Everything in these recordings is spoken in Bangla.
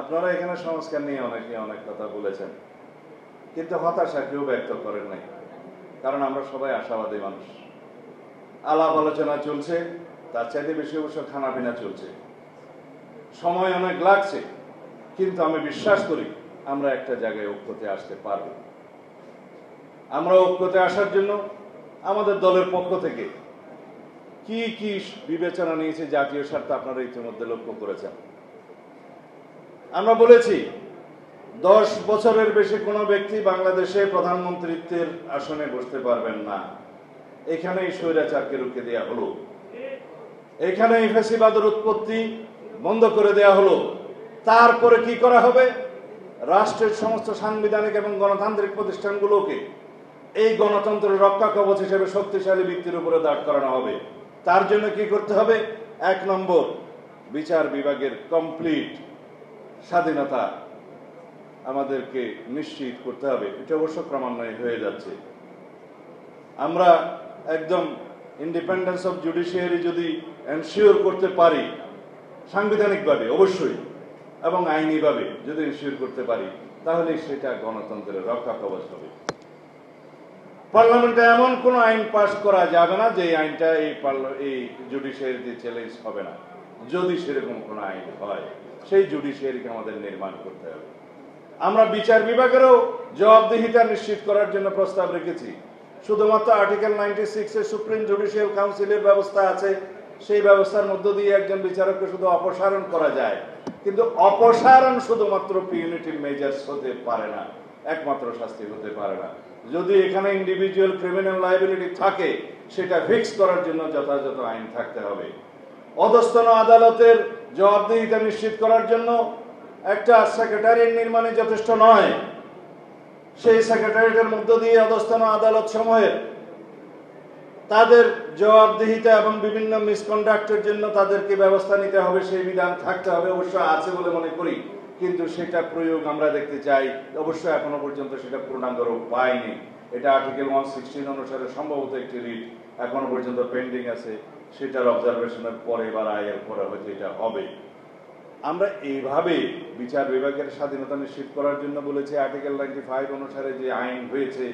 আপনারা এখানে সংস্কার নিয়ে অনেকে অনেক কথা বলেছেন, কিন্তু হতাশা কেউ ব্যক্ত করেন নাই, কারণ আমরা সবাই আশাবাদী মানুষ। আলাপ আলোচনা চলছে, তার চাইতে বেশি অবশ্য খানাপিনা চলছে, সময় অনেক লাগছে, কিন্তু আমি বিশ্বাস করি আমরা একটা জায়গায় ঐক্যতে আসতে পারব। আমরা ঐক্যতে আসার জন্য আমাদের দলের পক্ষ থেকে কি কি বিবেচনা নিয়েছে জাতীয় স্বার্থ আপনারা ইতিমধ্যে লক্ষ্য করেছেন। আমরা বলেছি 10 বছরের বেশি কোনো ব্যক্তি বাংলাদেশে প্রধানমন্ত্রীত্বের আসনে বসতে পারবেন না। এখানেই স্বৈরাচারকে রুখে দেওয়া হলো, এখানেই ফ্যাসিবাদের উৎপত্তি বন্ধ করে দেওয়া হলো। তারপরে কি করা হবে? রাষ্ট্রের সমস্ত সাংবিধানিক এবং গণতান্ত্রিক প্রতিষ্ঠানগুলোকে এই গণতন্ত্রের রক্ষা কবচ হিসেবে শক্তিশালী ভিত্তির উপরে দাঁড় করানো হবে। তার জন্য কি করতে হবে? 1 নম্বর, বিচার বিভাগের কমপ্লিট স্বাধীনতা আমাদেরকে নিশ্চিত করতে হবে। এটা অবশ্য ক্রমান্বয়ে হয়ে যাচ্ছে। আমরা একদম ইন্ডিপেন্ডেন্স অফ জুডিশিয়ারি যদি এনশিওর করতে পারি সাংবিধানিকভাবে অবশ্যই, এবং আইনিভাবে যদি এনশিওর করতে পারি, তাহলে সেটা গণতন্ত্রের রক্ষা কবচ হবে। পার্লামেন্টে এমন কোন আইন পাস করা যাবে না যে আইনটা এই জুডিশিয়ারিতে চ্যালেঞ্জ হবে না। যদি সেরকম কোন আইন হয়, সেই জুডিশিয়ারিকে আমাদের নির্মাণ করতে হবে। আমরা বিচার বিভাগেরও জবাবদিহিতা নিশ্চিত করার জন্য প্রস্তাব রেখেছি। শুধুমাত্র আর্টিকেল 96 এ সুপ্রিম জুডিশিয়াল কাউন্সিলের ব্যবস্থা আছে, সেই ব্যবস্থার মধ্য দিয়ে একজন বিচারককে শুধু অপসারণ করা যায়, কিন্তু অপসারণ শুধুমাত্র পিউনিটিভ মেজার্স হতে পারে না, একমাত্র শাস্তি হতে পারে না। যদি এখানে ইন্ডিভিজুয়াল ক্রিমিনাল লায়াবিলিটি থাকে, সেটা ফিক্স করার জন্য যথাযথ আইন থাকতে হবে। অধস্তন আদালতের জবাবদিহিতা নিশ্চিত করার জন্য একটা সেক্রেটারিয়েট নির্মাণে যথেষ্ট নয়, সেই সেক্রেটারিয়েটের মধ্য দিয়ে অধস্তন আদালত সমূহের তাদের জবাবদিহিতা এবং বিভিন্ন মিসকন্ডাক্টের জন্য তাদেরকে ব্যবস্থা নিতে হবে, সেই বিধান থাকতে হবে। অবশ্য আছে বলে মনে করি, কিন্তু সেটা প্রয়োগ আমরা দেখতে চাই। অবশ্য এখনো পর্যন্ত সেটা পূর্ণাঙ্গ রূপ পায়নি। এটা আর্টিকেল 116 অনুসারে সম্ভবত একটি রিট এখনো পর্যন্ত পেন্ডিং আছে, সেটার অবজারভেশনের পরে বা রায়ের পরে হয়তো এটা হবে। আমরা এইভাবে বিচার বিভাগের স্বাধীনতা নিশ্চিত করার জন্য বলেছি আর্টিকেল 95 অনুসারে যে আইন হয়েছে,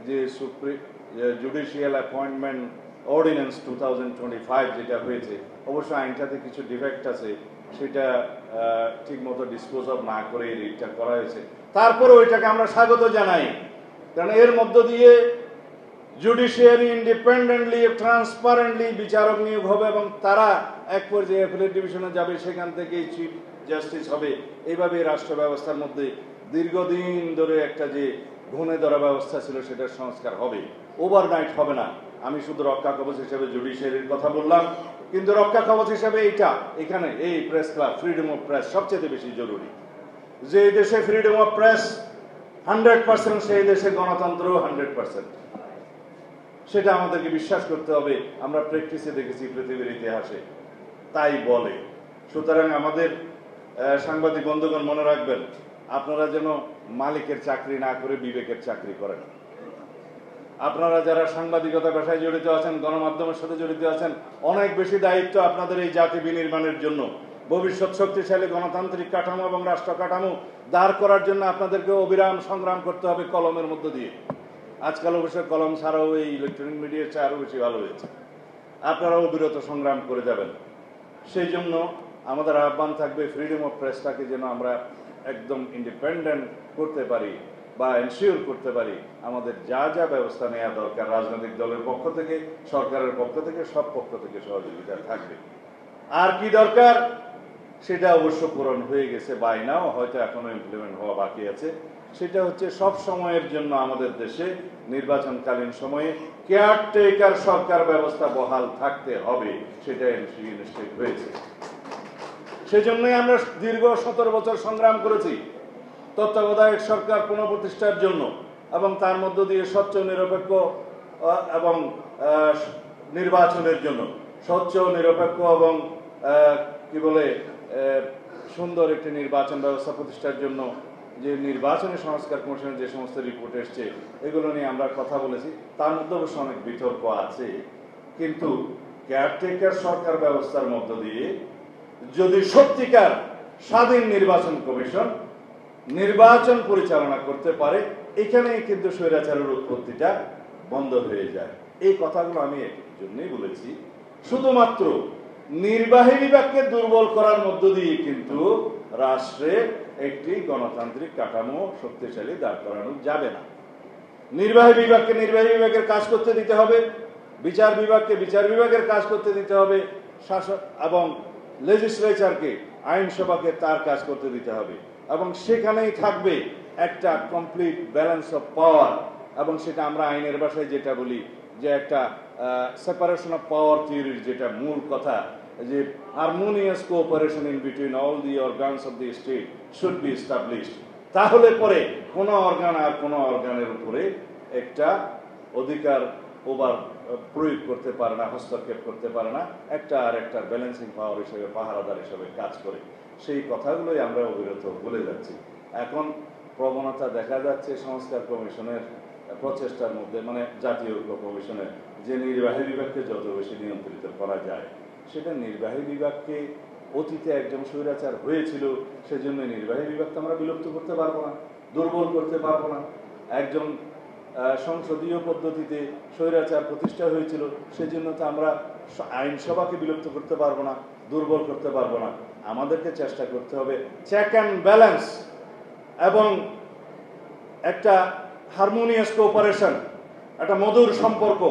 যে জুডিশিয়াল অ্যাপয়েন্টমেন্ট অর্ডিন্যান্স 2025 যেটা হয়েছে, অবশ্য আইনটাতে কিছু ডিফেক্ট আছে, সেটা ঠিক মতো ডিসপোজ অফ না করে রিটটা করা হয়েছে। তারপরে ওইটাকে আমরা স্বাগত জানাই, কারণ এর মধ্য দিয়ে জুডিশিয়ারি ইন্ডিপেন্ডেন্টলি ট্রান্সপারেন্টলি বিচারক নিয়োগ হবে এবং তারা এক পর্যায়ে অ্যাপিলেট ডিভিশনে যাবে, সেখান থেকেই চিফ জাস্টিস হবে। এইভাবে রাষ্ট্র ব্যবস্থার মধ্যে দীর্ঘদিন ধরে একটা যে ঘুণে ধরা ব্যবস্থা ছিল, সেটার সংস্কার হবে, ওভারনাইট হবে না। আমি শুধু রক্ষা কবচ হিসেবে জুডিশিয়ারির কথা বললাম, কিন্তু রক্ষা কবচ হিসেবে এখানে এই press club, freedom of press সবচেয়ে বেশি জরুরি। যে দেশে ফ্রিডম অফ প্রেস 100%, সেই দেশে গণতন্ত্র 100%। সেটা আমাদেরকে বিশ্বাস করতে হবে। আমরা প্র্যাকটিসে দেখেছি পৃথিবীর ইতিহাসে তাই বলে। সুতরাং আমাদের সাংবাদিক বন্ধুগণ মনে রাখবেন, আপনারা যেন মালিকের চাকরি না করে বিবেকের চাকরি করেন। আপনারা যারা সাংবাদিকতা পেশায় জড়িত আছেন, গণমাধ্যমের সাথে জড়িত আছেন, অনেক বেশি দায়িত্ব আপনাদের এই জাতি বিনির্মাণের জন্য। ভবিষ্যৎ শক্তিশালী গণতান্ত্রিক কাঠামো এবং রাষ্ট্র কাঠামো দাঁড় করার জন্য আপনাদেরকে অবিরাম সংগ্রাম করতে হবে কলমের মধ্য দিয়ে। আজকাল অবশ্য কলম ছাড়াও এই ইলেকট্রনিক মিডিয়ার চেয়ে আরো বেশি ভালো হয়েছে। আপনারাও অবিরত সংগ্রাম করে যাবেন। সেই জন্য আমাদের আহ্বান থাকবে, ফ্রিডম অফ প্রেসটাকে যেন আমরা একদম ইন্ডিপেন্ডেন্ট করতে পারি বা এনশিওর করতে পারি। আমাদের যা যা ব্যবস্থা নেওয়া দরকার, রাজনৈতিক দলের পক্ষ থেকে, সরকারের পক্ষ থেকে, সব পক্ষ থেকে সহযোগিতা থাকবে। আর কি দরকার সেটা অবশ্য পূরণ হয়ে গেছে বাই নাও, হয়তো এখনো ইমপ্লিমেন্ট হওয়া বাকি আছে। সেটা হচ্ছে সব সময়ের জন্য আমাদের দেশে নির্বাচনকালীন সময়ে কেয়ারটেকার সরকার ব্যবস্থা বহাল থাকতে হবে, সেটা নিশ্চিত হয়েছে। সেজন্যই আমরা দীর্ঘ 17 বছর সংগ্রাম করেছি তত্ত্বাবধায়ক সরকার পুনঃপ্রতিষ্ঠার জন্য, এবং তার মধ্য দিয়ে স্বচ্ছ, নিরপেক্ষ এবং নির্বাচনের জন্য, স্বচ্ছ, নিরপেক্ষ এবং কি বলে সুন্দর একটি নির্বাচন ব্যবস্থা প্রতিষ্ঠার জন্য যে নির্বাচনী সংস্কার কমিশনের যে সমস্ত রিপোর্ট এসছে, এগুলো নিয়ে আমরা কথা বলেছি। তার মধ্যে অবশ্য অনেক বিতর্ক আছে, কিন্তু কেয়ারটেকার সরকার ব্যবস্থার মধ্য দিয়ে যদি সত্যিকার স্বাধীন নির্বাচন কমিশন নির্বাচন পরিচালনা করতে পারে, এখানেই কিন্তু স্বৈরাচারের উৎপত্তিটা বন্ধ হয়ে যায়। এই কথাগুলো আমি এই জন্যই বলেছি, শুধুমাত্র নির্বাহী বিভাগকে দুর্বল করার মধ্য দিয়ে কিন্তু রাষ্ট্রে একটি গণতান্ত্রিক কাঠামো শক্তিশালী দাঁড় করানো যাবে না। নির্বাহী বিভাগকে নির্বাহী বিভাগের কাজ করতে দিতে হবে, বিচার বিভাগকে বিচার বিভাগের কাজ করতে দিতে হবে, শাসক এবং লেজিসলেচারকে আইনসভাকে তার কাজ করতে দিতে হবে, এবং সেখানেই থাকবে একটা কমপ্লিট ব্যালেন্স অফ পাওয়ার। এবং সেটা আমরা আইনের ভাষায় যেটা বলি যে একটা সেপারেশন অফ পাওয়ার থিওরির যেটা মূল কথা, যে harmonious cooperation in between all the organs of the state should be established. তাহলে পরে কোনো অর্গান আর কোনো অর্গানের উপরে একটা অধিকার ওভার প্রয়োগ করতে পারে না, হস্তক্ষেপ করতে পারে না, একটা আর একটার ব্যালেন্সিং পাওয়ার হিসেবে পাহারাদার হিসেবে কাজ করে। সেই কথাগুলোই আমরা অবিরত বলে যাচ্ছি। এখন প্রবণতা দেখা যাচ্ছে সংস্কার কমিশনের প্রচেষ্টার মধ্যে, মানে জাতীয় ঐক্য কমিশনের, যে নির্বাহী বিভাগকে যত বেশি নিয়ন্ত্রিত করা যায়, সেটা নির্বাহী বিভাগকে অতীতে একজন স্বৈরাচার হয়েছিল, সেজন্য নির্বাহী বিভাগকে আমরা বিলুপ্ত করতে পারবো না, দুর্বল করতে পারবো না। একজন সংসদীয় পদ্ধতিতে স্বৈরাচার প্রতিষ্ঠা হয়েছিল, সেজন্য তো আমরা আইনসভাকে বিলুপ্ত করতে পারবো না, দুর্বল করতে পারবো না। আমাদেরকে চেষ্টা করতে হবে চেক অ্যান্ড ব্যালেন্স এবং একটা হারমোনিয়াস কোঅপারেশন, একটা মধুর সম্পর্ক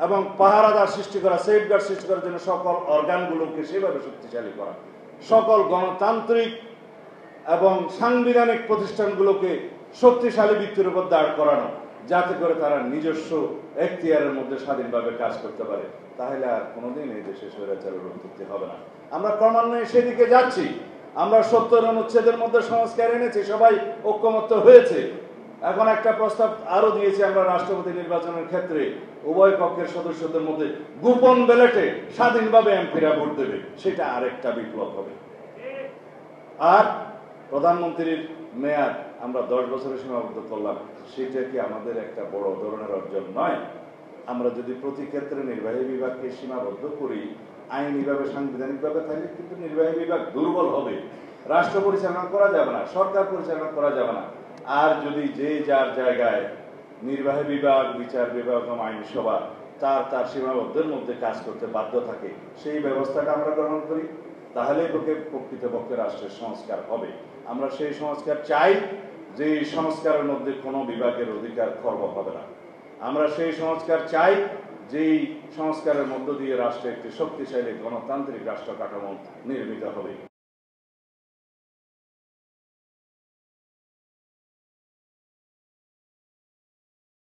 এবং পাহারাদার সৃষ্টি করা, সেফগার্ড সৃষ্টি করার জন্য সকল অর্গানগুলোকে সেভাবে শক্তিশালী করা, সকল গণতান্ত্রিক এবং সাংবিধানিক প্রতিষ্ঠানগুলোকে শক্তিশালী ভিত্তির উপর দাঁড় করানো, যাতে করে তারা নিজস্ব এখতিয়ারের মধ্যে স্বাধীনভাবে কাজ করতে পারে। তাহলে আর কোনোদিন এই দেশে স্বৈরাচারের উৎপত্তি হবে না। আমরা ক্রমান্বয়ে সেদিকে যাচ্ছি। আমরা 70 অনুচ্ছেদের মধ্যে সংস্কার এনেছি, সবাই ঐক্যমত্য হয়েছে। এখন একটা প্রস্তাব আরো দিয়েছি আমরা রাষ্ট্রপতি নির্বাচনের ক্ষেত্রে উভয় পক্ষের সদস্যদের মধ্যে গোপন ব্যালটে স্বাধীনভাবে এমপিরা ভোট দেবে, সেটা আরেকটা বিপ্লব হবে। আর প্রধানমন্ত্রীর মেয়াদ আমরা 10 বছরে সীমাবদ্ধ করলাম, সেটা কি আমাদের একটা বড় ধরনের অর্জন নয়? আমরা যদি প্রতি ক্ষেত্রে নির্বাহী বিভাগকে সীমাবদ্ধ করি আইনিভাবে, সাংবিধানিকভাবে, তাহলে কিন্তু নির্বাহী বিভাগ দুর্বল হবে, রাষ্ট্র পরিচালনা করা যাবে না, সরকার পরিচালনা করা যাবে না। আর যদি যে যার জায়গায় নির্বাহী বিভাগ, বিচার বিভাগ এবং আইনসভা তার সীমাবদ্ধের মধ্যে কাজ করতে বাধ্য থাকে, সেই ব্যবস্থাটা আমরা গ্রহণ করি, তাহলে প্রকৃতপক্ষে রাষ্ট্রের সংস্কার হবে। আমরা সেই সংস্কার চাই, যে সংস্কারের মধ্যে কোনো বিভাগের অধিকার খর্ব হবে না। আমরা সেই সংস্কার চাই, যেই সংস্কারের মধ্য দিয়ে রাষ্ট্রে একটি শক্তিশালী গণতান্ত্রিক রাষ্ট্র কাঠামো নির্মিত হবে।